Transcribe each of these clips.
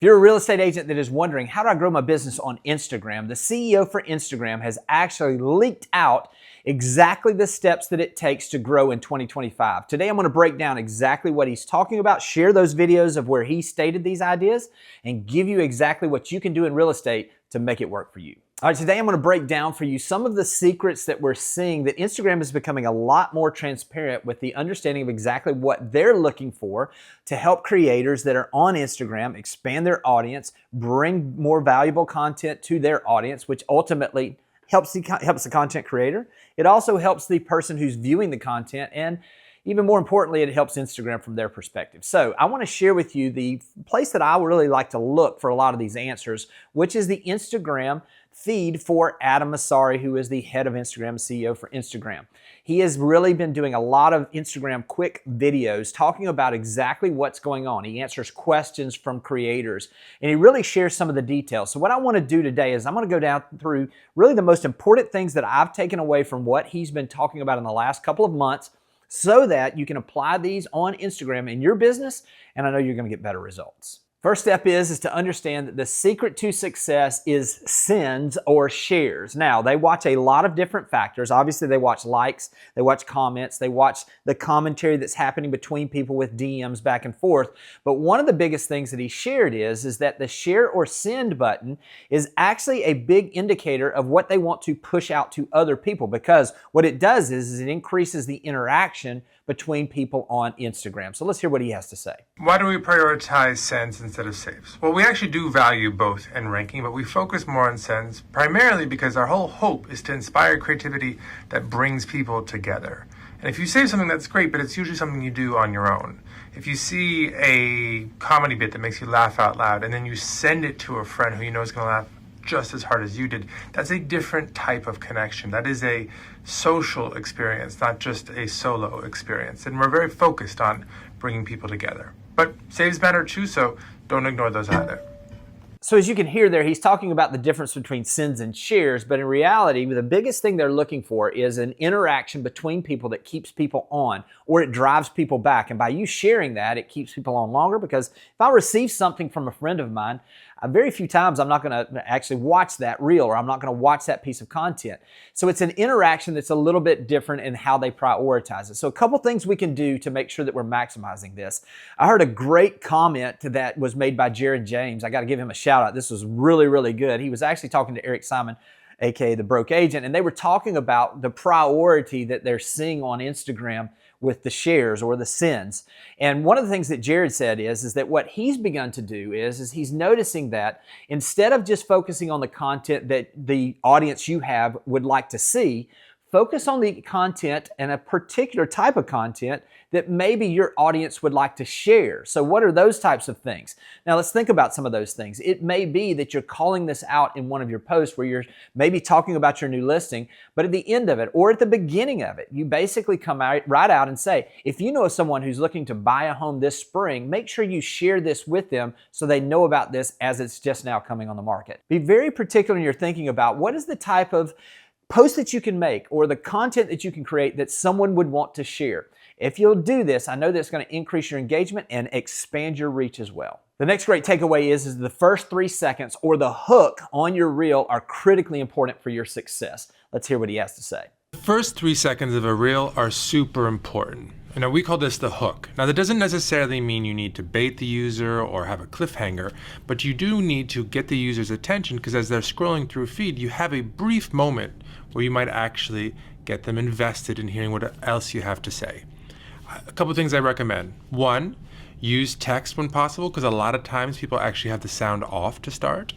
If you're a real estate agent that is wondering, how do I grow my business on Instagram? The CEO for Instagram has actually leaked out exactly the steps that it takes to grow in 2025. Today, I'm going to break down exactly what he's talking about, share those videos of where he stated these ideas, and give you exactly what you can do in real estate to make it work for you. All right, today I'm going to break down for you some of the secrets that we're seeing that Instagram is becoming a lot more transparent with the understanding of exactly what they're looking for to help creators that are on Instagram expand their audience, bring more valuable content to their audience, which ultimately helps the content creator. It also helps the person who's viewing the content, and even more importantly, it helps Instagram from their perspective. So I want to share with you the place that I really like to look for a lot of these answers, which is the Instagram feed for Adam Mosseri, who is the head of Instagram, CEO for Instagram. He has really been doing a lot of Instagram quick videos talking about exactly what's going on. He answers questions from creators, and he really shares some of the details. So what I want to do today is I'm going to go down through really the most important things that I've taken away from what he's been talking about in the last couple of months, so that you can apply these on Instagram in your business, and I know you're going to get better results. First step is to understand that the secret to success is sends or shares. Now, they watch a lot of different factors. Obviously, they watch likes, they watch comments, they watch the commentary that's happening between people with DMs back and forth. But one of the biggest things that he shared is that the share or send button is actually a big indicator of what they want to push out to other people, because what it does is it increases the interaction between people on Instagram. So let's hear what he has to say. Why do we prioritize sends instead of saves? Well, we actually do value both in ranking, but we focus more on sends primarily because our whole hope is to inspire creativity that brings people together. And if you save something, that's great, but it's usually something you do on your own. If you see a comedy bit that makes you laugh out loud and then you send it to a friend who you know is going to laugh just as hard as you did, that's a different type of connection. That is a social experience, not just a solo experience. And we're very focused on bringing people together. But saves matter too, so don't ignore those either. So as you can hear there, he's talking about the difference between sends and shares, but in reality, the biggest thing they're looking for is an interaction between people that keeps people on, or it drives people back. And by you sharing that, it keeps people on longer, because if I receive something from a friend of mine, very few times I'm not going to actually watch that reel, or I'm not going to watch that piece of content. So it's an interaction that's a little bit different in how they prioritize it. So a couple things we can do to make sure that we're maximizing this. I heard a great comment that was made by Jared James. I got to give him a shout out. This was really, really good. He was actually talking to Eric Simon, aka the Broke Agent, and they were talking about the priority that they're seeing on Instagram with the shares or the sends. And one of the things that Jared said is that what he's begun to do is he's noticing that instead of just focusing on the content that the audience you have would like to see, focus on the content and a particular type of content that maybe your audience would like to share. So what are those types of things? Now let's think about some of those things. It may be that you're calling this out in one of your posts where you're maybe talking about your new listing, but at the end of it or at the beginning of it, you basically come right out and say, if you know someone who's looking to buy a home this spring, make sure you share this with them so they know about this as it's just now coming on the market. Be very particular in your thinking about what is the type of post that you can make or the content that you can create that someone would want to share. If you'll do this, I know that's going to increase your engagement and expand your reach as well. The next great takeaway is the first 3 seconds or the hook on your reel are critically important for your success. Let's hear what he has to say. The first 3 seconds of a reel are super important. Now, we call this the hook. Now, that doesn't necessarily mean you need to bait the user or have a cliffhanger, but you do need to get the user's attention, because as they're scrolling through a feed, you have a brief moment where you might actually get them invested in hearing what else you have to say. A couple things I recommend. One, use text when possible, because a lot of times people actually have the sound off to start.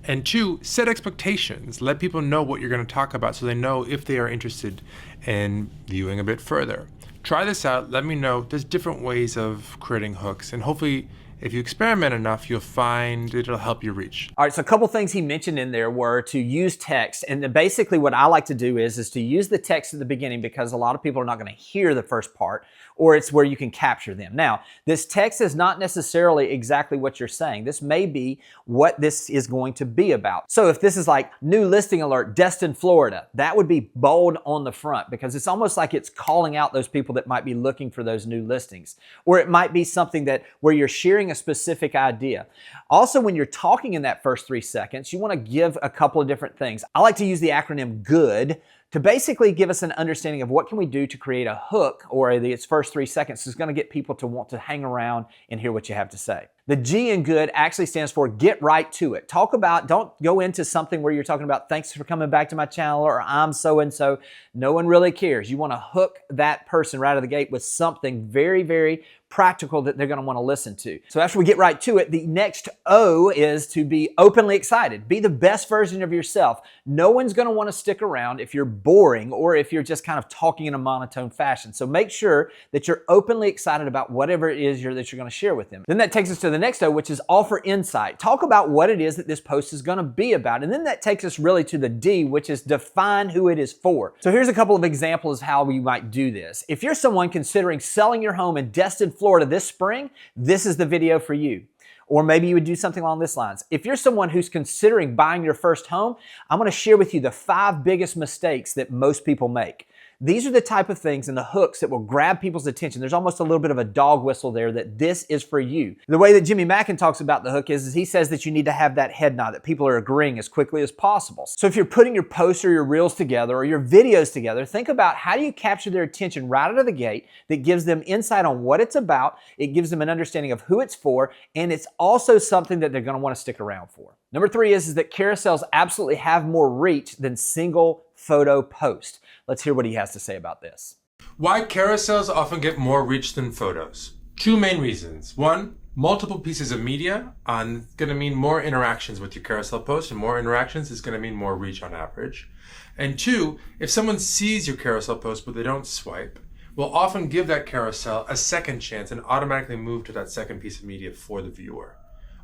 And two, set expectations. Let people know what you're going to talk about so they know if they are interested in viewing a bit further. Try this out. Let me know. There's different ways of creating hooks, and hopefully if you experiment enough, you'll find it'll help you reach. All right, so a couple things he mentioned in there were to use text. And then basically what I like to do is to use the text at the beginning, because a lot of people are not going to hear the first part, or it's where you can capture them. Now, this text is not necessarily exactly what you're saying. This may be what this is going to be about. So if this is like new listing alert, Destin, Florida, that would be bold on the front because it's almost like it's calling out those people that might be looking for those new listings. Or it might be something that where you're sharing a specific idea. Also, when you're talking in that first 3 seconds, you want to give a couple of different things. I like to use the acronym GOOD to basically give us an understanding of what can we do to create a hook, or its first 3 seconds is going to get people to want to hang around and hear what you have to say. The G in good actually stands for get right to it. Talk about, don't go into something where you're talking about thanks for coming back to my channel or I'm so-and-so. No one really cares. You want to hook that person right out of the gate with something very, very practical that they're going to want to listen to. So after we get right to it, the next O is to be openly excited. Be the best version of yourself. No one's going to want to stick around if you're boring or if you're just kind of talking in a monotone fashion. So make sure that you're openly excited about whatever it is that you're going to share with them. Then that takes us to the next O, which is offer insight. Talk about what it is that this post is going to be about. And then that takes us really to the D, which is define who it is for. So here's a couple of examples of how we might do this. If you're someone considering selling your home in Destin, Florida this spring, this is the video for you. Or maybe you would do something along this lines. If you're someone who's considering buying your first home, I'm going to share with you the 5 biggest mistakes that most people make. These are the type of things and the hooks that will grab people's attention. There's almost a little bit of a dog whistle there that this is for you. The way that Jimmy Mackin talks about the hook is he says that you need to have that head nod, that people are agreeing as quickly as possible. So if you're putting your posts or your reels together or your videos together, think about how do you capture their attention right out of the gate that gives them insight on what it's about, it gives them an understanding of who it's for, and it's also something that they're going to want to stick around for. Number 3 is that carousels absolutely have more reach than single photo post. Let's hear what he has to say about this. Why carousels often get more reach than photos? 2 main reasons. 1, multiple pieces of media on going to mean more interactions with your carousel post, and more interactions is going to mean more reach on average. And 2, if someone sees your carousel post but they don't swipe, we'll often give that carousel a second chance and automatically move to that second piece of media for the viewer.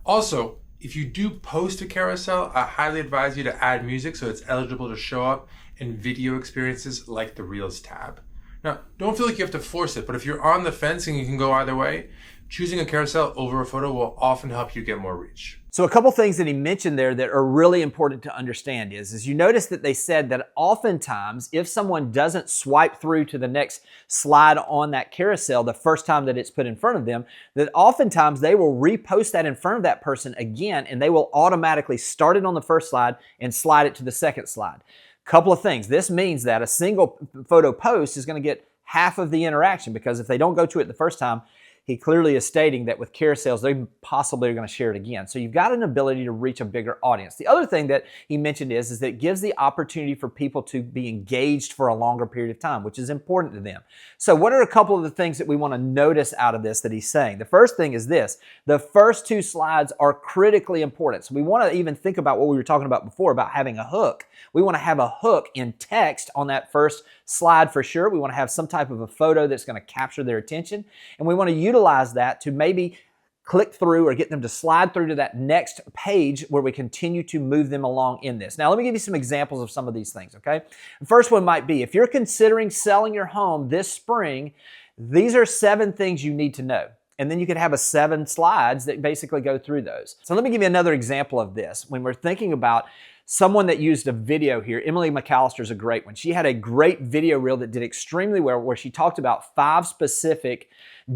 Also, if you do post a carousel, I highly advise you to add music so it's eligible to show up in video experiences like the Reels tab. Now, don't feel like you have to force it, but if you're on the fence and you can go either way, choosing a carousel over a photo will often help you get more reach. So a couple things that he mentioned there that are really important to understand is you notice that they said that oftentimes if someone doesn't swipe through to the next slide on that carousel the first time that it's put in front of them, that oftentimes they will repost that in front of that person again and they will automatically start it on the first slide and slide it to the second slide. Couple of things. This means that a single photo post is going to get half of the interaction because if they don't go to it the first time, he clearly is stating that with carousels, they possibly are going to share it again. So you've got an ability to reach a bigger audience. The other thing that he mentioned is that it gives the opportunity for people to be engaged for a longer period of time, which is important to them. So what are a couple of the things that we want to notice out of this that he's saying? The first thing is this. The first 2 slides are critically important. So we want to even think about what we were talking about before about having a hook. We want to have a hook in text on that first slide for sure. We want to have some type of a photo that's going to capture their attention. And we want to utilize that to maybe click through or get them to slide through to that next page where we continue to move them along in this. Now, let me give you some examples of some of these things, okay? The first one might be, if you're considering selling your home this spring, these are 7 things you need to know. And then you could have 7 slides that basically go through those. So let me give you another example of this. When we're thinking about someone that used a video here, Emily McAllister is a great one. She had a great video reel that did extremely well where she talked about 5 specific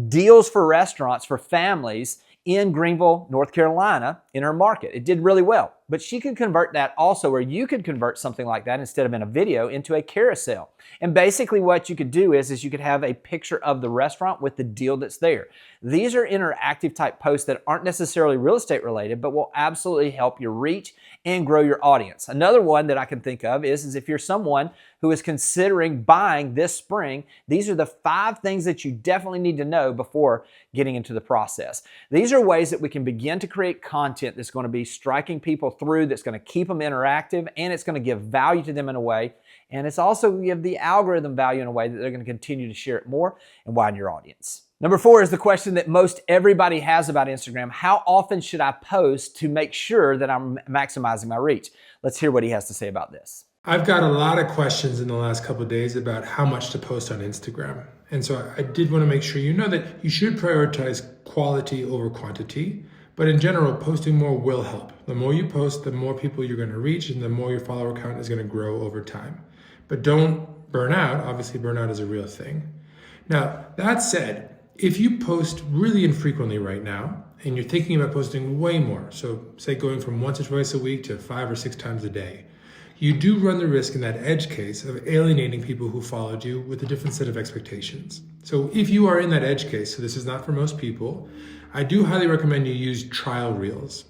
deals for restaurants for families in Greenville, North Carolina in her market. It did really well. But she could convert that also, or you could convert something like that instead of in a video into a carousel. And basically what you could do is you could have a picture of the restaurant with the deal that's there. These are interactive type posts that aren't necessarily real estate related, but will absolutely help your reach and grow your audience. Another one that I can think of is if you're someone who is considering buying this spring, these are the 5 things that you definitely need to know before getting into the process. These are ways that we can begin to create content that's going to be striking people through, that's going to keep them interactive, and it's going to give value to them in a way, and it's also going to give the algorithm value in a way that they're going to continue to share it more and widen your audience. Number 4 is the question that most everybody has about Instagram. How often should I post to make sure that I'm maximizing my reach? Let's hear what he has to say about this. I've got a lot of questions in the last couple of days about how much to post on Instagram. And so I did want to make sure you know that you should prioritize quality over quantity. But in general, posting more will help. The more you post, the more people you're going to reach and the more your follower count is going to grow over time. But don't burn out. Obviously, burnout is a real thing. Now, that said, if you post really infrequently right now, and you're thinking about posting way more, so say going from once or twice a week to 5 or 6 times a day, you do run the risk in that edge case of alienating people who followed you with a different set of expectations. So if you are in that edge case, so this is not for most people, I do highly recommend you use trial reels.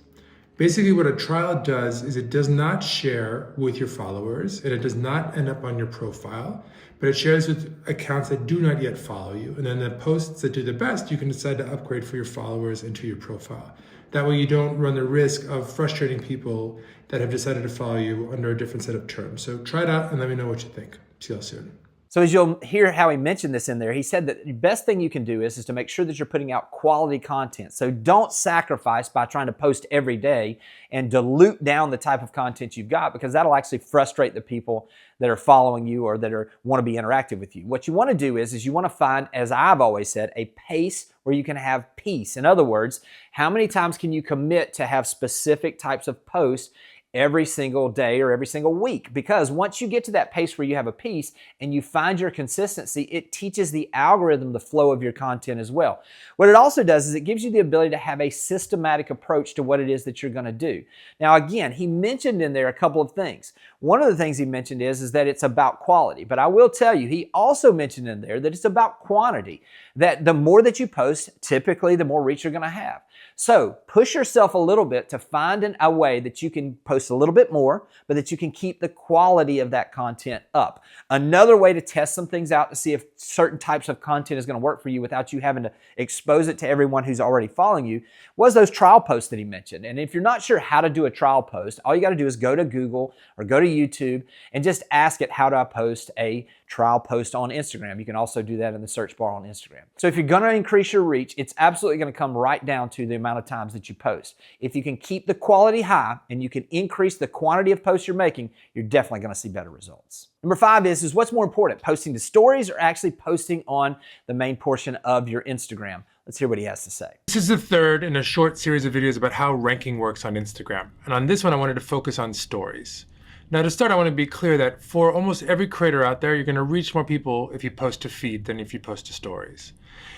Basically what a trial does is it does not share with your followers and it does not end up on your profile, but it shares with accounts that do not yet follow you. And then the posts that do the best, you can decide to upgrade for your followers into your profile. That way you don't run the risk of frustrating people that have decided to follow you under a different set of terms. So try it out and let me know what you think. See you all soon. So as you'll hear how he mentioned this in there, he said that the best thing you can do is to make sure that you're putting out quality content. So don't sacrifice by trying to post every day and dilute down the type of content you've got, because that'll actually frustrate the people that are following you or that want to be interactive with you. What you want to do is you want to find, as I've always said, a pace where you can have peace. In other words, how many times can you commit to have specific types of posts every single day or every single week? Because once you get to that pace where you have a piece and you find your consistency, it teaches the algorithm the flow of your content as well. What it also does is it gives you the ability to have a systematic approach to what it is that you're going to do. Now, again, he mentioned in there a couple of things. One of the things he mentioned is that it's about quality, but I will tell you, he also mentioned in there that it's about quantity, that the more that you post, typically the more reach you're going to have. So push yourself a little bit to find a way that you can post a little bit more, but that you can keep the quality of that content up. Another way to test some things out to see if certain types of content is going to work for you without you having to expose it to everyone who's already following you was those trial posts that he mentioned. And if you're not sure how to do a trial post, all you got to do is go to Google or go to YouTube and just ask it, how do I post a trial post on Instagram? You can also do that in the search bar on Instagram. So if you're going to increase your reach, it's absolutely going to come right down to the amount of times that you post. If you can keep the quality high and you can increase the quantity of posts you're making, you're definitely going to see better results. Number 5 is what's more important, posting to stories or actually posting on the main portion of your Instagram? Let's hear what he has to say. This is the third in a short series of videos about how ranking works on Instagram. And on this one, I wanted to focus on stories. Now to start, I want to be clear that for almost every creator out there, you're going to reach more people if you post to feed than if you post to stories.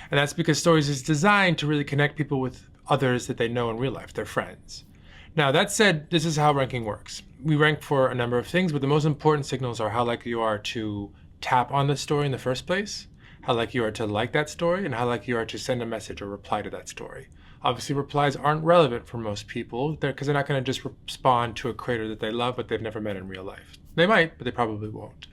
And that's because stories is designed to really connect people with others that they know in real life, their friends. Now that said, this is how ranking works. We rank for a number of things, but the most important signals are how likely you are to tap on the story in the first place, how likely you are to like that story, and how likely you are to send a message or reply to that story. Obviously, replies aren't relevant for most people because they're not going to just respond to a creator that they love but they've never met in real life. They might, but they probably won't.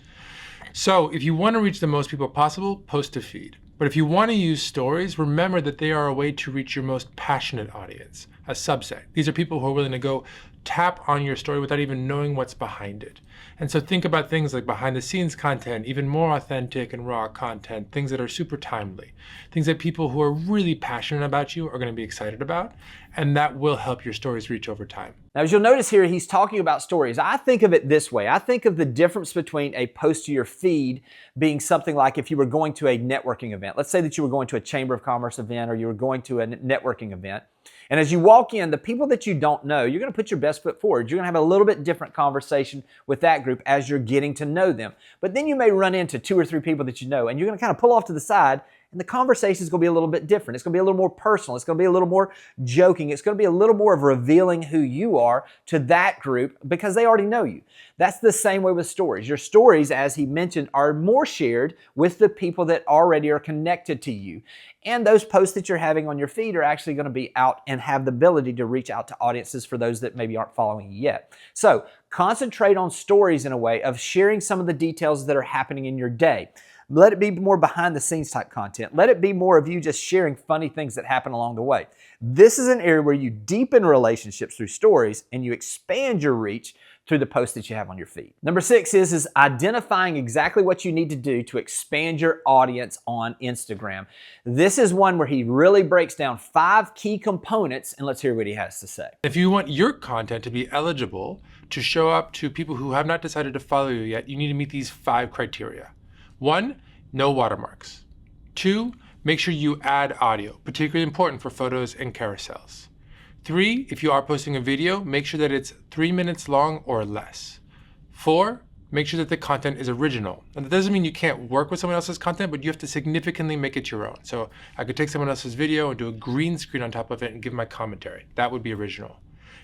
So if you want to reach the most people possible, post to feed. But if you want to use stories, remember that they are a way to reach your most passionate audience, a subset. These are people who are willing to go tap on your story without even knowing what's behind it. And so think about things like behind the scenes content, even more authentic and raw content, things that are super timely, things that people who are really passionate about you are going to be excited about, and that will help your stories reach over time. Now, as you'll notice here, he's talking about stories. I think of it this way. I think of the difference between a post to your feed being something like if you were going to a networking event. Let's say that you were going to a Chamber of Commerce event or you were going to a networking event. And as you walk in, the people that you don't know, you're going to put your best foot forward. You're going to have a little bit different conversation with that group as you're getting to know them. But then you may run into 2 or 3 people that you know, and you're going to kind of pull off to the side, and the conversation is going to be a little bit different. It's going to be a little more personal. It's going to be a little more joking. It's going to be a little more of revealing who you are to that group because they already know you. That's the same way with stories. Your stories, as he mentioned, are more shared with the people that already are connected to you. And those posts that you're having on your feed are actually going to be out and have the ability to reach out to audiences for those that maybe aren't following you yet. So concentrate on stories in a way of sharing some of the details that are happening in your day. Let it be more behind the scenes type content. Let it be more of you just sharing funny things that happen along the way. This is an area where you deepen relationships through stories and you expand your reach through the posts that you have on your feed. Number 6 is identifying exactly what you need to do to expand your audience on Instagram. This is one where he really breaks down 5 key components, and let's hear what he has to say. If you want your content to be eligible to show up to people who have not decided to follow you yet, you need to meet these 5 criteria. 1, no watermarks. 2, make sure you add audio, particularly important for photos and carousels. 3, if you are posting a video, make sure that it's 3 minutes long or less. 4, make sure that the content is original. And that doesn't mean you can't work with someone else's content, but you have to significantly make it your own. So I could take someone else's video and do a green screen on top of it and give my commentary. That would be original.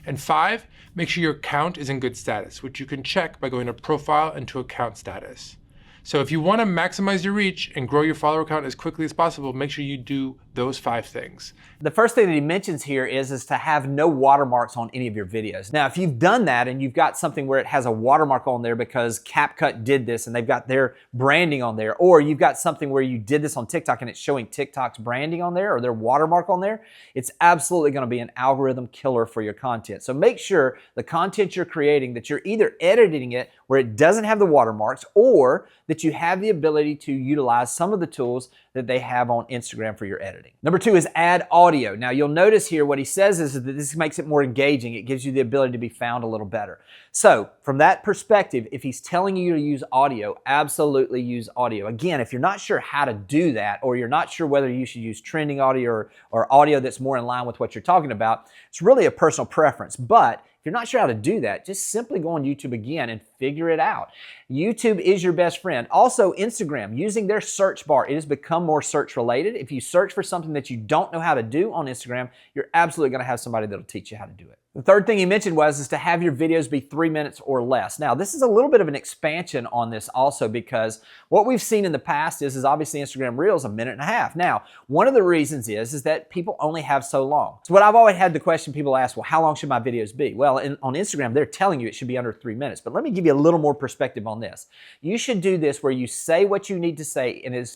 And 5, make sure your account is in good status, which you can check by going to Profile and to Account Status. So if you want to maximize your reach and grow your follower count as quickly as possible, make sure you do those 5 things. The first thing that he mentions here is to have no watermarks on any of your videos. Now, if you've done that and you've got something where it has a watermark on there because CapCut did this and they've got their branding on there, or you've got something where you did this on TikTok and it's showing TikTok's branding on there or their watermark on there, it's absolutely going to be an algorithm killer for your content. So make sure the content you're creating that you're either editing it where it doesn't have the watermarks, or that you have the ability to utilize some of the tools that they have on Instagram for your editing. Number 2 is add audio. Now you'll notice here what he says is that this makes it more engaging. It gives you the ability to be found a little better. So from that perspective, if he's telling you to use audio, absolutely use audio. Again, if you're not sure how to do that, or you're not sure whether you should use trending audio or audio that's more in line with what you're talking about, it's really a personal preference. But if you're not sure how to do that, just simply go on YouTube again and figure it out. YouTube is your best friend. Also, Instagram, using their search bar, it has become more search related. If you search for something that you don't know how to do on Instagram, you're absolutely going to have somebody that'll teach you how to do it. The third thing he mentioned is to have your videos be 3 minutes or less. Now, this is a little bit of an expansion on this also, because what we've seen in the past is obviously Instagram Reels 1.5 minutes. Now, one of the reasons is that people only have so long. So what I've always had the question people ask, well, how long should my videos be? Well, on Instagram, they're telling you it should be under 3 minutes. But let me give you a little more perspective on this. You should do this where you say what you need to say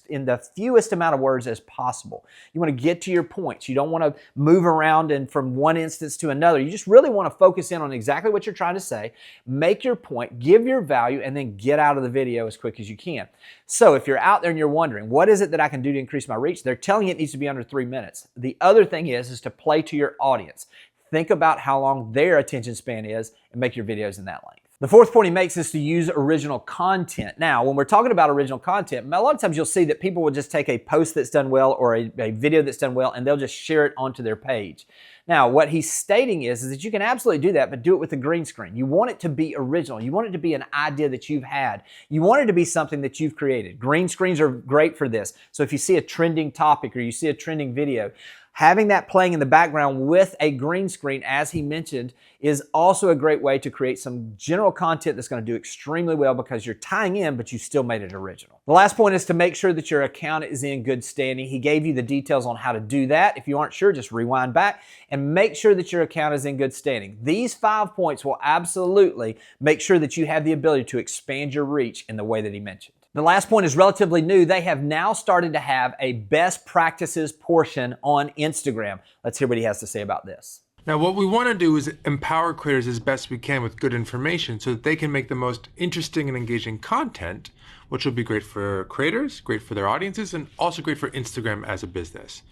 in the fewest amount of words as possible. You want to get to your points. You don't want to move around and from one instance to another. You just really want to focus in on exactly what you're trying to say, make your point, give your value, and then get out of the video as quick as you can. So if you're out there and you're wondering, what is it that I can do to increase my reach? They're telling you it needs to be under 3 minutes. The other thing is to play to your audience. Think about how long their attention span is and make your videos in that length. The fourth point he makes is to use original content. Now, when we're talking about original content, a lot of times you'll see that people will just take a post that's done well or a video that's done well and they'll just share it onto their page. Now, what he's stating is that you can absolutely do that, but do it with a green screen. You want it to be original. You want it to be an idea that you've had. You want it to be something that you've created. Green screens are great for this. So if you see a trending topic or you see a trending video, having that playing in the background with a green screen, as he mentioned, is also a great way to create some general content that's going to do extremely well because you're tying in, but you still made it original. The last point is to make sure that your account is in good standing. He gave you the details on how to do that. If you aren't sure, just rewind back and make sure that your account is in good standing. These 5 points will absolutely make sure that you have the ability to expand your reach in the way that he mentioned. The last point is relatively new. They have now started to have a best practices portion on Instagram. Let's hear what he has to say about this. Now, what we want to do is empower creators as best we can with good information so that they can make the most interesting and engaging content, which will be great for creators, great for their audiences, and also great for Instagram as a business.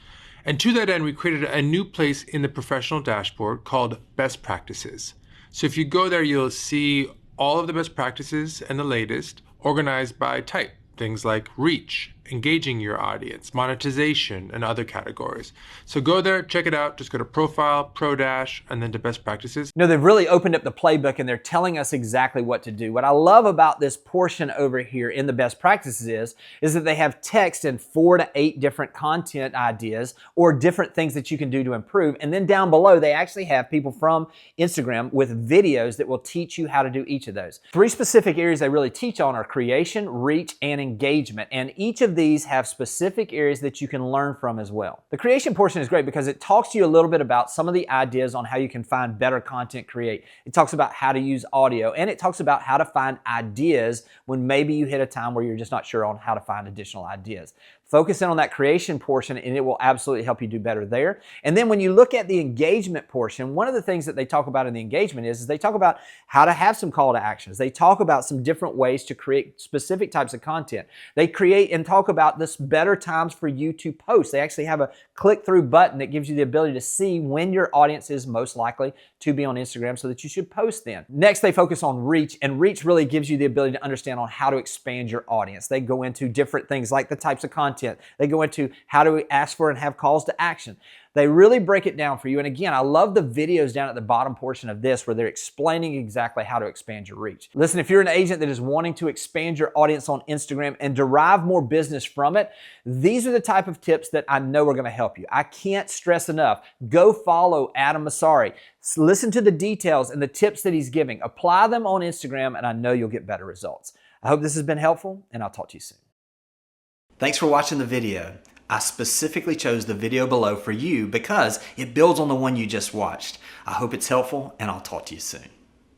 And to that end, we created a new place in the professional dashboard called Best Practices. So if you go there, you'll see all of the best practices and the latest organized by type. Things like reach, engaging your audience, monetization, and other categories. So go there, check it out. Just go to Profile, Pro Dash, and then to Best Practices. No, they've really opened up the playbook and they're telling us exactly what to do. What I love about this portion over here in the Best Practices is that they have text in 4 to 8 different content ideas or different things that you can do to improve. And then down below, they actually have people from Instagram with videos that will teach you how to do each of those. 3 specific areas they really teach on are creation, reach, and engagement. And each of these have specific areas that you can learn from as well. The creation portion is great because it talks to you a little bit about some of the ideas on how you can find better content create. It talks about how to use audio, and it talks about how to find ideas when maybe you hit a time where you're just not sure on how to find additional ideas. Focus in on that creation portion and it will absolutely help you do better there. And then when you look at the engagement portion, one of the things that they talk about in the engagement is they talk about how to have some call to actions. They talk about some different ways to create specific types of content. They create and talk about this better times for you to post. They actually have a click through button that gives you the ability to see when your audience is most likely to be on Instagram so that you should post then. Next, they focus on reach, and reach really gives you the ability to understand on how to expand your audience. They go into different things like the types of content. They go into how to ask for and have calls to action. They really break it down for you. And again, I love the videos down at the bottom portion of this where they're explaining exactly how to expand your reach. Listen, if you're an agent that is wanting to expand your audience on Instagram and derive more business from it, these are the type of tips that I know are going to help you. I can't stress enough. Go follow Adam Massari. Listen to the details and the tips that he's giving. Apply them on Instagram, and I know you'll get better results. I hope this has been helpful, and I'll talk to you soon. Thanks for watching the video. I specifically chose the video below for you because it builds on the one you just watched. I hope it's helpful, and I'll talk to you soon.